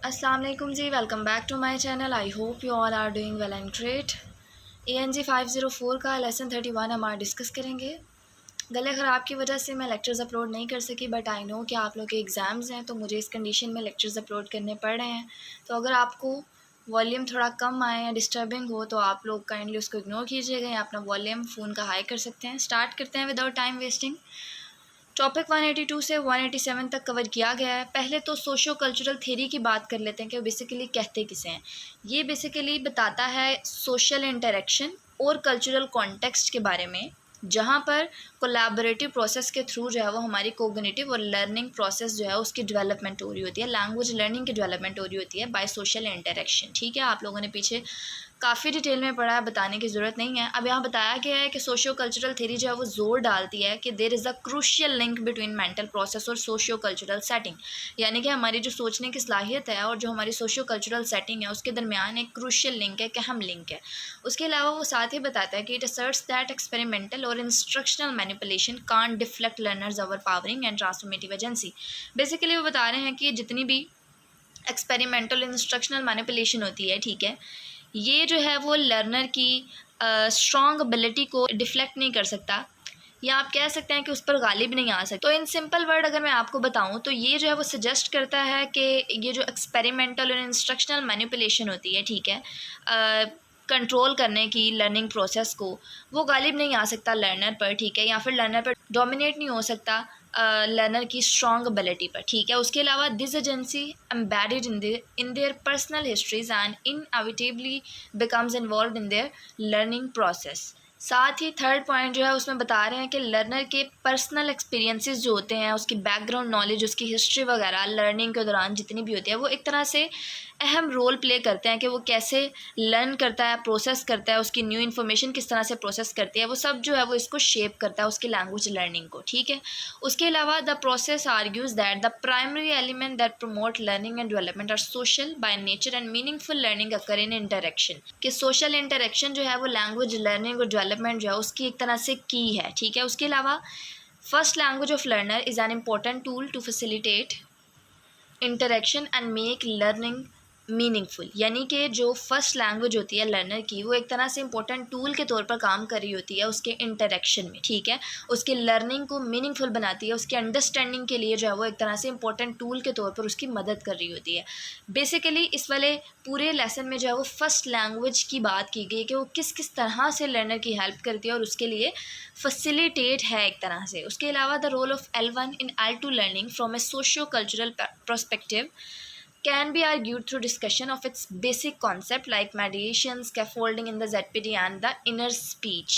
अस्सलाम वालेकुम जी, welcome back to my channel. I hope you all are doing well and great. ANG 504 का lesson 31 हम आज डिस्कस करेंगे। गले ख़राब की वजह से मैं लेक्चर्स अपलोड नहीं कर सकी, बट आई नो कि आप लोग के एग्ज़ाम्स हैं तो मुझे इस कंडीशन में लेक्चर्स अपलोड करने पड़ रहे हैं। तो अगर आपको वॉल्यूम थोड़ा कम आए या डिस्टर्बिंग हो तो आप लोग काइंडली उसको इग्नोर कीजिएगा या अपना वॉल्यूम फ़ोन का हाई कर सकते हैं। स्टार्ट करते हैं विदाउट टाइम वेस्टिंग। टॉपिक 182 से 187 तक कवर किया गया है। पहले तो सोशो कल्चरल थ्योरी की बात कर लेते हैं कि बेसिकली कहते किसे हैं। ये बेसिकली बताता है सोशल इंटरेक्शन और कल्चरल कॉन्टेक्स्ट के बारे में, जहाँ पर कोलैबोरेटिव प्रोसेस के थ्रू जो है वो हमारी कोग्निटिव और लर्निंग प्रोसेस जो है उसकी डेवलपमेंट हो रही होती है, लैंग्वेज लर्निंग की डेवलपमेंट हो रही होती है बाय सोशल इंटरेक्शन। ठीक है, आप लोगों ने पीछे काफ़ी डिटेल में पढ़ा है, बताने की ज़रूरत नहीं है। अब यहाँ बताया गया है कि सोशियो कल्चरल थ्योरी जो है वो जोर डालती है कि there is a crucial link between mental process और सोशियो कल्चरल सेटिंग, यानी कि हमारी जो सोचने की सलाहियत है और जो हमारी सोशियो कल्चरल सेटिंग है उसके दरमियान एक क्रूशियल लिंक है, एक अहम लिंक है। उसके अलावा वो साथ ही बताता है कि इट असर्ट्स दैट एक्सपेरिमेंटल और instructional manipulation can't deflect learners over powering and transformative agency. Basically वो बता रहे हैं कि जितनी भी एक्सपेरिमेंटल इंस्ट्रक्शनल मैनिपुलेशन होती है, ठीक है, ये जो है वो लर्नर की स्ट्रॉन्ग एबिलिटी को डिफ्लेक्ट नहीं कर सकता, या आप कह सकते हैं कि उस पर गालिब नहीं आ सकता। तो इन सिंपल वर्ड अगर मैं आपको बताऊं तो ये जो है वो सजेस्ट करता है कि ये जो एक्सपेरिमेंटल और इंस्ट्रक्शनल मैनिपुलेशन होती है, ठीक है, कंट्रोल करने की लर्निंग प्रोसेस को, वो गालिब नहीं आ सकता लर्नर पर, ठीक है, या फिर लर्नर पर डोमिनेट नहीं हो सकता लर्नर की स्ट्रॉन्ग एबिलिटी पर, ठीक है। उसके अलावा this agency embedded in their personal histories and inevitably becomes involve in their learning process. साथ ही थर्ड पॉइंट जो है उसमें बता रहे हैं कि लर्नर के पर्सनल एक्सपीरियंसेस जो होते हैं, उसकी बैकग्राउंड नॉलेज, उसकी हिस्ट्री वगैरह लर्निंग के दौरान जितनी भी होती है, वो एक तरह से अहम रोल प्ले करते हैं कि वो कैसे लर्न करता है, प्रोसेस करता है, उसकी न्यू इन्फॉर्मेशन किस तरह से प्रोसेस करती है, वो सब जो है वो इसको शेप करता है उसकी लैंग्वेज लर्निंग को, ठीक है। उसके अलावा the process argues that the primary element that promote learning and development are social by nature and meaningful learning occur in interaction. कि सोशल इंटरेक्शन जो है वो लैंग्वेज लर्निंग और डेवलपमेंट जो है उसकी एक तरह से की है, ठीक है। उसके अलावा first language of learner is an important tool to facilitate interaction and make learning meaningful, यानी कि जो फर्स्ट लैंग्वेज होती है लर्नर की, वो एक तरह से इंपॉर्टेंट टूल के तौर पर काम कर रही होती है उसके इंटरेक्शन में, ठीक है। उसके लर्निंग को मीनिंगफुल बनाती है, उसके अंडरस्टैंडिंग के लिए जो है वो एक तरह से इंपॉर्टेंट टूल के तौर पर उसकी मदद कर रही होती है। बेसिकली इस वाले पूरे लेसन में जो है वो फर्स्ट लैंग्वेज की बात की गई कि वो किस किस तरह से लर्नर की हेल्प करती है और उसके लिए फैसिलिटेट है एक तरह से। उसके अलावा the role of L1 in L2 learning from a socio cultural perspective can be argued through discussion of its basic concept like mediation, scaffolding in the ZPD and the inner speech।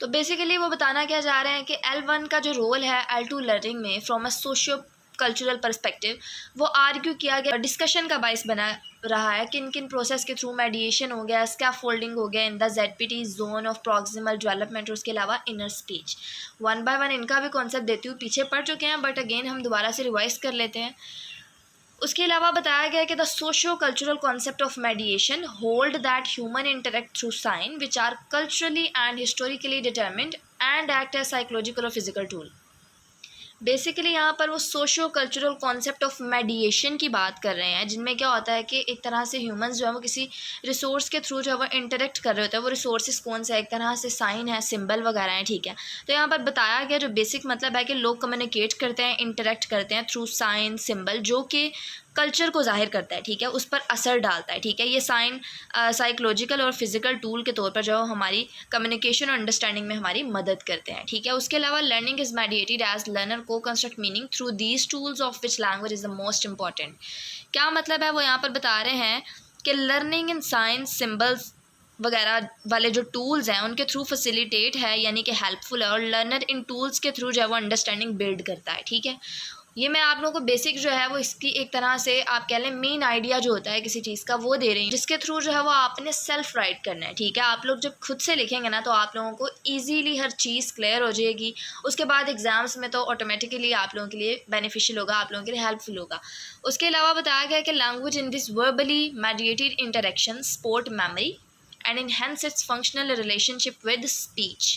तो basically वो बताना क्या चाह रहे हैं कि L1 का जो रोल है L2 लर्निंग में from a socio cultural perspective, वो आर्ग्यू किया गया, डिस्कशन का बाइस बना रहा है। किन किन प्रोसेस के थ्रू मेडिएशन हो गया, स्कैफोल्डिंग हो गया in the ZPT zone of proximal development, और उसके अलावा inner speech. One by one इनका भी कॉन्सेप्ट देती हूँ, पीछे पढ़ चुके हैं बट अगेन हम दोबारा से रिवाइज कर लेते हैं। उसके अलावा बताया गया है कि the socio cultural concept of mediation hold that human interact through sign which are culturally and historically determined and act as psychological और फिजिकल टूल। बेसिकली यहाँ पर वो socio cultural concept of mediation की बात कर रहे हैं, जिनमें क्या होता है कि एक तरह से ह्यूमंस जो है वो किसी रिसोर्स के थ्रू जो है वो इंटरेक्ट कर रहे होते हैं। वो रिसोर्सेज कौन से, एक तरह से साइन है, सिंबल वगैरह हैं, ठीक है। तो यहाँ पर बताया गया जो बेसिक मतलब है कि लोग कम्युनिकेट करते हैं, इंटरेक्ट करते हैं थ्रू साइन सिंबल, जो कि कल्चर को जाहिर करता है, ठीक है, उस पर असर डालता है, ठीक है। ये साइन साइकोलॉजिकल और फिजिकल टूल के तौर पर जो हमारी कम्युनिकेशन और अंडरस्टैंडिंग में हमारी मदद करते हैं, ठीक है। उसके अलावा learning is mediated as learner को construct meaning through these tools of which language is the most important. क्या मतलब है, वो यहाँ पर बता रहे हैं कि लर्निंग इन साइंस सिम्बल्स वगैरह वाले जो टूल्स हैं उनके थ्रू फैसिलिटेट है, यानी कि हेल्पफुल है, और लर्नर इन टूल्स के थ्रू जो है वो अंडरस्टैंडिंग बिल्ड करता है, ठीक है। ये मैं आप लोगों को बेसिक जो है वो इसकी एक तरह से आप कह लें मेन आइडिया जो होता है किसी चीज़ का वो दे रही हैं, जिसके थ्रू जो है वो आपने सेल्फ राइट करना है, ठीक है। आप लोग जब खुद से लिखेंगे ना तो आप लोगों को ईजीली हर चीज़ क्लियर हो जाएगी। उसके बाद एग्जाम्स में तो ऑटोमेटिकली आप लोगों के लिए बेनिफिशियल होगा, आप लोगों के लिए हेल्पफुल होगा। उसके अलावा बताया गया कि language in this verbally mediated interaction support memory and enhance it's functional relationship with speech.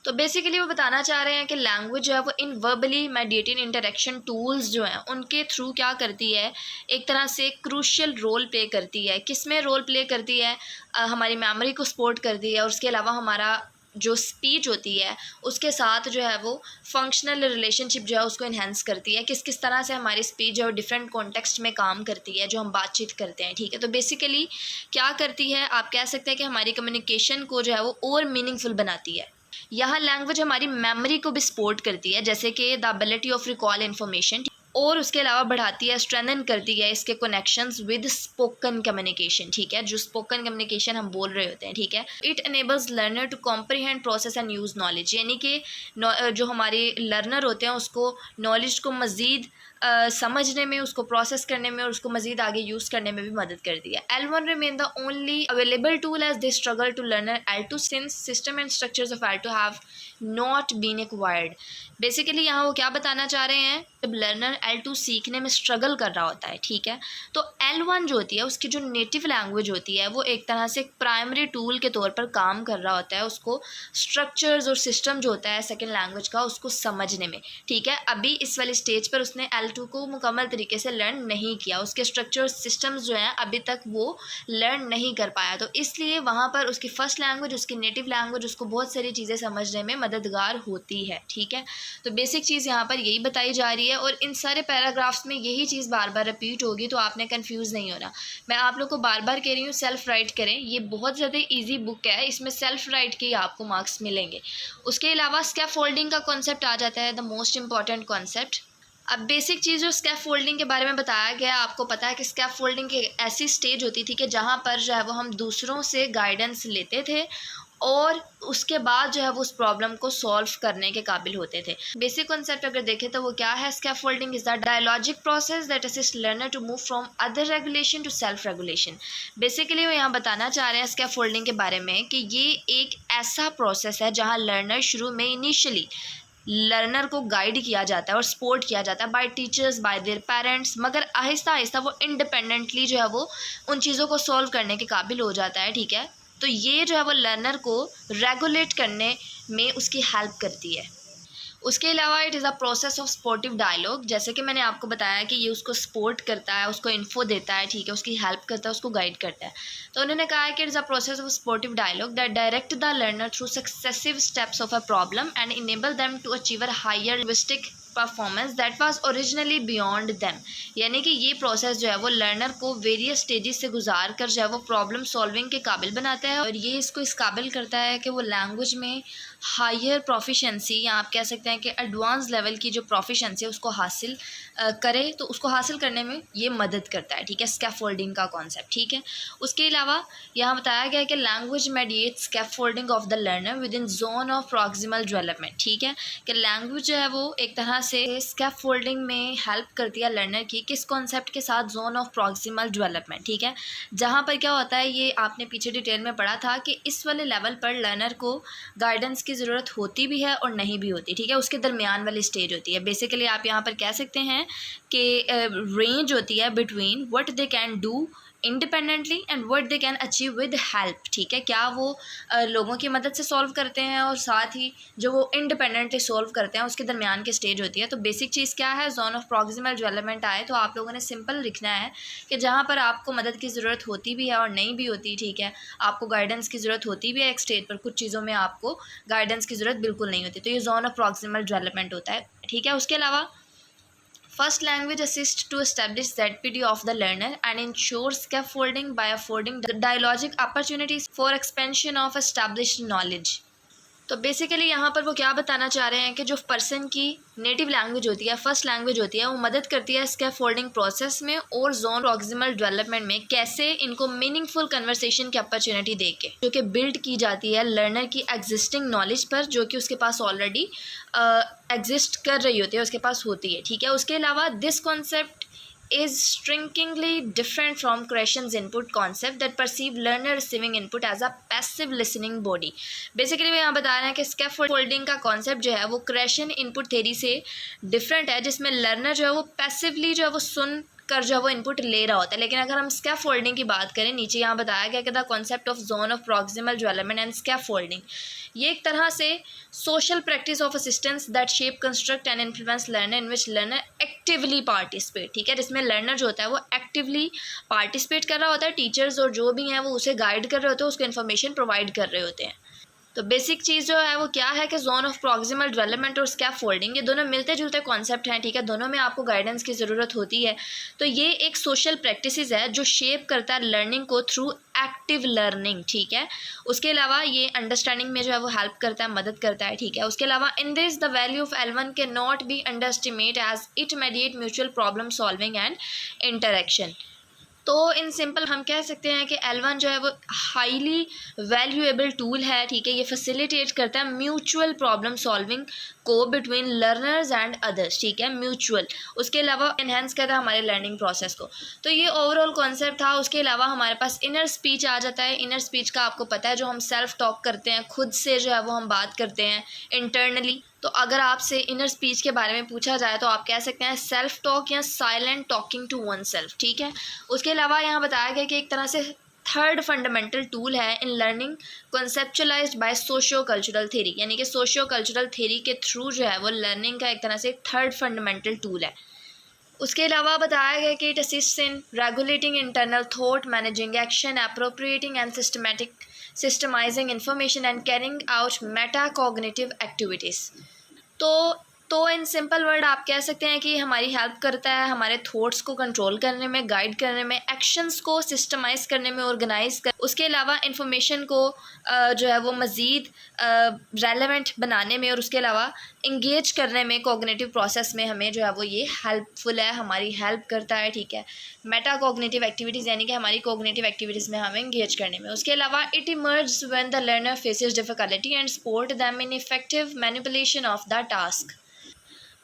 तो बेसिकली वो बताना चाह रहे हैं कि लैंग्वेज जो है वो इन वर्बली मेडिएटेड इंटरेक्शन टूल्स जो हैं उनके थ्रू क्या करती है, एक तरह से क्रूशियल रोल प्ले करती है। किस में रोल प्ले करती है? हमारी मेमोरी को सपोर्ट करती है, और उसके अलावा हमारा जो स्पीच होती है उसके साथ जो है वो फंक्शनल रिलेशनशिप जो है उसको इन्हेंस करती है। किस किस तरह से हमारी स्पीच जो है डिफरेंट कॉन्टेक्स्ट में काम करती है जो हम बातचीत करते हैं, ठीक है। तो बेसिकली क्या करती है, आप कह सकते हैं कि हमारी कम्युनिकेशन को जो है वो और मीनिंगफुल बनाती है। यहाँ लैंग्वेज हमारी मेमोरी को भी सपोर्ट करती है, जैसे कि the ability of recall information, और उसके अलावा बढ़ाती है, स्ट्रेंथन करती है इसके कनेक्शंस विद स्पोकन कम्युनिकेशन, ठीक है, जो स्पोकन कम्युनिकेशन हम बोल रहे होते हैं, ठीक है। It enables learner to comprehend, process and use knowledge, यानी कि जो हमारे लर्नर होते हैं उसको नॉलेज को मज़ीद समझने में, उसको प्रोसेस करने में और उसको मज़ीद आगे यूज़ करने में भी मदद करती है। L1 remain the only available tool as they struggle to learner L2 since system and structures of L2 have not been acquired. Basically यहाँ वो क्या बताना चाह रहे हैं, जब लर्नर L2 सीखने में स्ट्रगल कर रहा होता है, ठीक है, तो L1 जो होती है उसकी जो नेटिव लैंग्वेज होती है वो एक तरह से एक प्राइमरी टूल के तौर पर काम कर रहा होता है, उसको स्ट्रक्चर्स और सिस्टम जो होता है सेकेंड लैंग्वेज का उसको समझने में, ठीक है। अभी इस वाली स्टेज पर उसने L2 को मुकम्मल तरीके से लर्न नहीं किया, उसके स्ट्रक्चर सिस्टम्स जो हैं अभी तक वो लर्न नहीं कर पाया, तो इसलिए वहाँ पर उसकी फ़र्स्ट लैंग्वेज, उसकी नेटिव लैंग्वेज उसको बहुत सारी चीज़ें समझने में मददगार होती है, ठीक है। तो बेसिक चीज़ यहाँ पर यही बताई जा रही है, और इन सारे पैराग्राफ्स में यही चीज़ बार बार रिपीट होगी, तो आपने कन्फ्यूज़ नहीं होना। मैं आप लोग को बार बार कह रही हूँ सेल्फ राइट करें, ये बहुत ज़्यादा ईजी बुक है, इसमें सेल्फ राइट के ही आपको मार्क्स मिलेंगे। उसके अलावा स्कैफोल्डिंग का कॉन्सेप्ट आ जाता है, द मोस्ट इंपॉर्टेंट कॉन्सेप्ट। अब बेसिक चीज़ जो स्कैफोल्डिंग के बारे में बताया गया, आपको पता है कि स्कैफोल्डिंग की ऐसी स्टेज होती थी कि जहाँ पर जो है वो हम दूसरों से गाइडेंस लेते थे और उसके बाद जो है वो उस प्रॉब्लम को सॉल्व करने के काबिल होते थे। बेसिक कॉन्सेप्ट अगर देखें तो वो क्या है, scaffolding is the dialogic process that assist learner to move from other regulation to self regulation. Basically वो यहाँ बताना चाह रहे हैं स्कैफोल्डिंग के बारे में कि ये एक ऐसा प्रोसेस है जहाँ लर्नर शुरू में इनिशियली लर्नर को गाइड किया जाता है और सपोर्ट किया जाता है bye teachers, bye their parents, मगर आहिस्ता आहिस्ता वो इंडिपेंडेंटली जो है वो उन चीज़ों को सॉल्व करने के काबिल हो जाता है, ठीक है। तो ये जो है वो लर्नर को रेगुलेट करने में उसकी हेल्प करती है। उसके अलावा it is a process of supportive dialogue, जैसे कि मैंने आपको बताया कि ये उसको सपोर्ट करता है, उसको इन्फो देता है, ठीक है, उसकी हेल्प करता है, उसको गाइड करता है। तो उन्होंने कहा है कि it is a process of supportive dialogue that direct the learner through successive steps of a problem and enable them to achieve a higher linguistic performance that was originally beyond them. यानी कि ये process जो है वो learner को various stages से गुजार कर जो है वो प्रॉब्लम सॉल्विंग के काबिल बनाता है, और ये इसको इस काबिल करता है कि वो लैंग्वेज में हायर प्रोफिशेंसी, या आप कह सकते हैं कि एडवांस लेवल की जो प्रोफिशेंसी है उसको हासिल करे, तो उसको हासिल करने में ये मदद करता है, ठीक है, स्कैफोल्डिंग का कॉन्सेप्ट, ठीक है। उसके अलावा यहाँ बताया गया है कि language mediate scaffolding of the learner with in zone of proximal development, ठीक है, कि लैंग्वेज जो है वो एक तरह से स्कैफोल्डिंग में हेल्प करती है लर्नर की, किस कॉन्सेप्ट के साथ, जोन ऑफ प्रॉक्सिमल डेवलपमेंट, ठीक है, जहाँ पर क्या होता है, ये आपने पीछे डिटेल में पढ़ा था कि इस वाले लेवल पर लर्नर को गाइडेंस की ज़रूरत होती भी है और नहीं भी होती, ठीक है, उसके दरमियान वाली स्टेज होती है। बेसिकली आप यहाँ पर कह सकते हैं कि रेंज होती है between what they can do independently and what they can achieve with help, ठीक है, क्या वो लोगों की मदद से सॉल्व करते हैं और साथ ही जो वो इंडिपेंडेंटली सॉल्व करते हैं, उसके दरमियान की स्टेज होती है। तो बेसिक चीज़ क्या है, जोन ऑफ प्रॉक्सिमल डेवलपमेंट आए तो आप लोगों ने सिंपल लिखना है कि जहाँ पर आपको मदद की ज़रूरत होती भी है और नहीं भी होती, ठीक है, आपको गाइडेंस की ज़रूरत होती भी है एक स्टेज पर, कुछ चीज़ों में आपको गाइडेंस की ज़रूरत बिल्कुल नहीं होती, तो ये जोन ऑफ प्रॉक्सिमल डेवलपमेंट होता है, ठीक है। उसके अलावा first language assists to establish ZPD of the learner and ensures scaffolding by affording dialogic opportunities for expansion of established knowledge। तो बेसिकली यहाँ पर वो क्या बताना चाह रहे हैं कि जो पर्सन की नेटिव लैंग्वेज होती है, फर्स्ट लैंग्वेज होती है, वो मदद करती है स्कैफोल्डिंग प्रोसेस में और जोन प्रॉक्सिमल डेवलपमेंट में, कैसे इनको मीनिंगफुल कन्वर्सेशन की अपॉर्चुनिटी दे के, जो कि बिल्ड की जाती है लर्नर की एग्जिस्टिंग नॉलेज पर, जो कि उसके पास ऑलरेडी एग्जिस्ट कर रही होती है, उसके पास होती है, ठीक है। उसके अलावा this concept is strikingly different from Krashen's input concept that perceive learner receiving input as a passive listening body। Basically वो यहाँ बता रहे हैं कि स्कैफोल्डिंग का कॉन्सेप्ट जो है वो क्रेशन इनपुट थेरी से डिफरेंट है, जिसमें लर्नर जो है वो पैसिवली जो है वो सुन कर जो है वो इनपुट ले रहा होता है। लेकिन अगर हम स्कैफोल्डिंग की बात करें, नीचे यहाँ बताया गया कि the concept of zone of proximal development and scaffolding, ये एक तरह से social practice of assistance that shape construct and influence learner in which learner actively participate, ठीक है, जिसमें लर्नर जो होता है वो एक्टिवली पार्टिसिपेट कर रहा होता है, टीचर्स और जो भी हैं वो उसे गाइड कर रहे होते हैं, उसको इन्फॉर्मेशन प्रोवाइड कर रहे होते हैं। तो बेसिक चीज़ जो है वो क्या है कि जोन ऑफ प्रॉक्सिमल डेवलपमेंट और स्कैफोल्डिंग, ये दोनों मिलते जुलते कॉन्सेप्ट हैं, ठीक है, दोनों में आपको गाइडेंस की ज़रूरत होती है। तो ये एक सोशल प्रैक्टिसेस है जो शेप करता है लर्निंग को थ्रू एक्टिव लर्निंग, ठीक है। उसके अलावा ये अंडरस्टैंडिंग में जो है वो हेल्प करता है, मदद करता है, ठीक है। उसके अलावा in this the value of L1 can not be underestimate as it mediate mutual problem solving and interaction. तो इन सिंपल हम कह सकते हैं कि L1 जो है वो हाईली वैल्यूएबल टूल है, ठीक है। ये फैसिलिटेट करता है म्यूचुअल प्रॉब्लम सॉल्विंग को बिटवीन लर्नर्स एंड अदर्स, ठीक है, म्यूचुअल। उसके अलावा इन्हेंस करता है हमारे लर्निंग प्रोसेस को। तो ये ओवरऑल कॉन्सेप्ट था। उसके अलावा हमारे पास इनर स्पीच आ जाता है। इनर स्पीच का आपको पता है, जो हम सेल्फ टॉक करते हैं, खुद से जो है वो हम बात करते हैं इंटरनली। तो अगर आपसे इनर स्पीच के बारे में पूछा जाए तो आप कह सकते हैं सेल्फ टॉक या silent talking to oneself, ठीक है। उसके अलावा यहाँ बताया गया कि एक तरह से थर्ड फंडामेंटल टूल है in learning conceptualized by socio cultural theory, यानी कि सोशियो कल्चरल थ्योरी के थ्रू जो है वो लर्निंग का एक तरह से थर्ड फंडामेंटल टूल है। उसके अलावा बताया गया कि it assists in regulating internal thought, managing action, appropriating and systematizing information and carrying out meta cognitive activities. तो इन सिंपल वर्ड आप कह सकते हैं कि हमारी हेल्प करता है हमारे थॉट्स को कंट्रोल करने में, गाइड करने में, एक्शंस को सिस्टमाइज़ करने में, ऑर्गेनाइज कर, उसके अलावा इंफॉर्मेशन को जो है वो मज़ीद रेलेवेंट बनाने में, और उसके अलावा इंगेज करने में कॉग्निटिव प्रोसेस में हमें जो है वो ये हेल्पफुल है, हमारी हेल्प करता है, ठीक है। मेटा कॉग्निटिव एक्टिविटीज़ यानी कि हमारी कॉग्निटिव एक्टिविटीज़ में हमें इंगेज करने में। उसके अलावा it emerge when the learner faces difficulty and support them in effective manipulation of the task.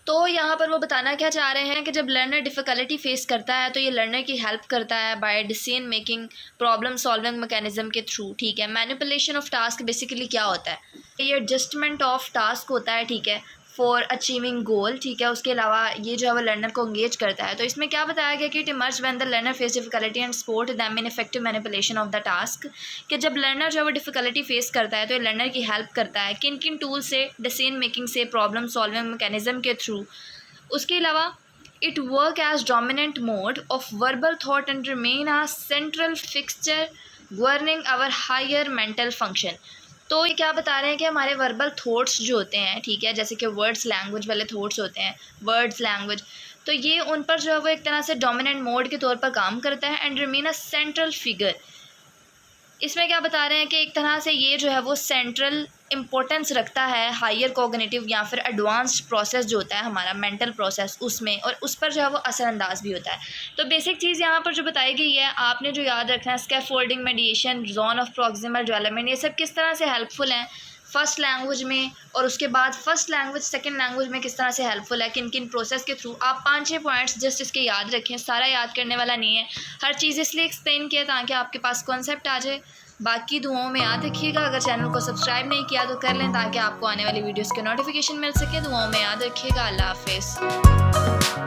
तो यहाँ पर वो बताना क्या चाह रहे हैं कि जब लर्नर डिफ़िकल्टी फेस करता है तो ये लर्नर की हेल्प करता है by decision making, problem solving mechanism के थ्रू, ठीक है। मैनिपुलेशन ऑफ टास्क बेसिकली क्या होता है, ये एडजस्टमेंट ऑफ टास्क होता है, ठीक है, फॉर अचीविंग गोल, ठीक है। उसके अलावा ये जो है वो लर्नर को इंगेज करता है। तो इसमें क्या बताया गया कि it emerge when the learner face difficulty and support them in effective manipulation of the task, कि जब लर्नर जो है वो डिफिकल्टी फेस करता है तो ये लर्नर की हेल्प करता है किन किन टूल से, डिसीजन मेकिंग से, प्रॉब्लम सॉल्विंग मैकेनिज्म के थ्रू। उसके अलावा it work as dominant mode of verbal thought and remain a central fixture governing our higher mental function. तो ये क्या बता रहे हैं कि हमारे वर्बल थॉट्स जो होते हैं, ठीक है, जैसे कि वर्ड्स लैंग्वेज वाले थॉट्स होते हैं, वर्ड्स लैंग्वेज, तो ये उन पर जो है वो एक तरह से डोमिनेंट मोड के तौर पर काम करता है and remain a central figure. इसमें क्या बता रहे हैं कि एक तरह से ये जो है वो सेंट्रल इम्पोर्टेंस रखता है हायर कॉग्निटिव या फिर एडवांस्ड प्रोसेस जो होता है हमारा मेंटल प्रोसेस उसमें, और उस पर जो है वो असरअंदाज भी होता है। तो बेसिक चीज़ यहाँ पर जो बताई गई है आपने जो याद रखना है, scaffolding, मेडिएशन, zone of proximal development, ये सब किस तरह से हेल्पफुल हैं फर्स्ट लैंग्वेज में, और उसके बाद फर्स्ट लैंग्वेज सेकंड लैंग्वेज में किस तरह से हेल्पफुल है, किन किन प्रोसेस के थ्रू। आप 5-6 पॉइंट्स जस्ट इसके याद रखें, सारा याद करने वाला नहीं है, हर चीज़ इसलिए एक्सप्लेन किया ताकि आपके पास कॉन्सेप्ट आ जाए। बाकी दुआओं में याद रखिएगा, अगर चैनल को सब्सक्राइब नहीं किया तो कर लें ताकि आपको आने वाली वीडियोस के नोटिफिकेशन मिल सके। दुआओं में याद रखिएगा। अल्लाह हाफिज़।